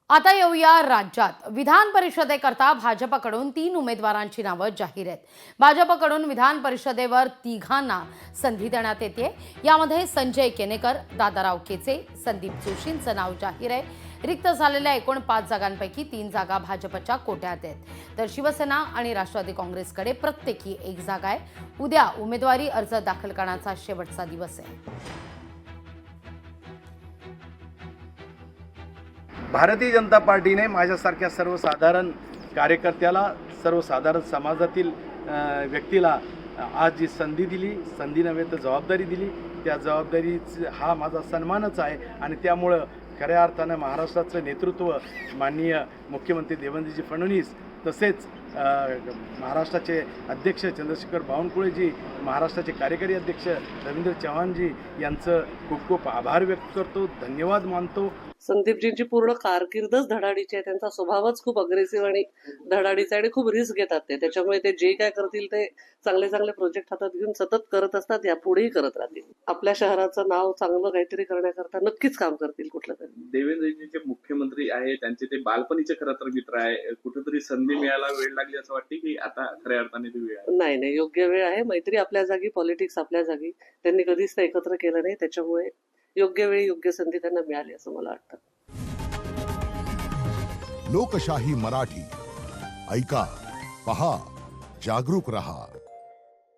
आता येऊया राज्यात विधान परिषदेकरता भाजपकडून 3 उमेदवारांची नावं जाहीर आहेत। भाजपकडून विधान परिषदेवर तिघांना संधी देण्यात येते। यामध्ये संजय केनेकर, दादाराव केचे, संदीप जोशींचं नाव जाहीर आहे। रिक्त झालेल्या एकूण 5 जागांपैकी 3 जागा भाजपच्या कोट्यात आहेत, तर शिवसेना आणि राष्ट्रवादी काँग्रेसकडे प्रत्येकी 1 जागा आहे। उद्या उमेदवारी अर्ज दाखल करण्याचा शेवटचा दिवस आहे। भारतीय जनता पार्टीने माझ्यासारख्या सर्वसाधारण कार्यकर्त्याला, सर्वसाधारण समाजातील व्यक्तीला आज जी संधी दिली, संधी नव्हे तर जबाबदारी दिली, त्या जबाबदारीचा हा माझा सन्मानच आहे। आणि त्यामुळं खऱ्या अर्थानं महाराष्ट्राचं नेतृत्व माननीय मुख्यमंत्री देवेंद्रजी फडणवीस, तसेच महाराष्ट्राचे अध्यक्ष चंद्रशेखर बावनकुळेजी, महाराष्ट्राचे कार्यकारी अध्यक्ष रवींद्र चव्हाणजी यांचं खूप खूप आभार व्यक्त करतो, धन्यवाद मानतो। संदीपजींची पूर्ण कारकीर्दच धडाडीची आहे। त्यांचा स्वभावच खूप अग्रेसिव्ह आणि धडाडीचा आणि खूप रिस्क घेतात ते। त्याच्यामुळे ते जे काय करतील ते चांगले चांगले प्रोजेक्ट हातात घेऊन सतत करत असतात, यापुढेही करत राहतील। आपल्या शहराचं नाव चांगलं काहीतरी करण्याकरता नक्कीच काम करतील कुठलं तरी। देवेंद्रजी जे मुख्यमंत्री आहे त्यांचे ते बालपणीचे खरं तर मित्र आहे। कुठेतरी संधी मिळायला वेळ लागली असं वाटते की आता खऱ्या अर्थाने ती वेळ आहे? नाही, योग्य वेळ आहे। मैत्री आपल्या जागी, पॉलिटिक्स आपल्या जागी। त्यांनी कधीच ते एकत्र केलं नाही, त्याच्यामुळे योग्य वेळी योग्य संधी त्यांना मिळाली असं मला वाटतं। लोकशाही मराठी ऐका, पहा, जागरूक रहा।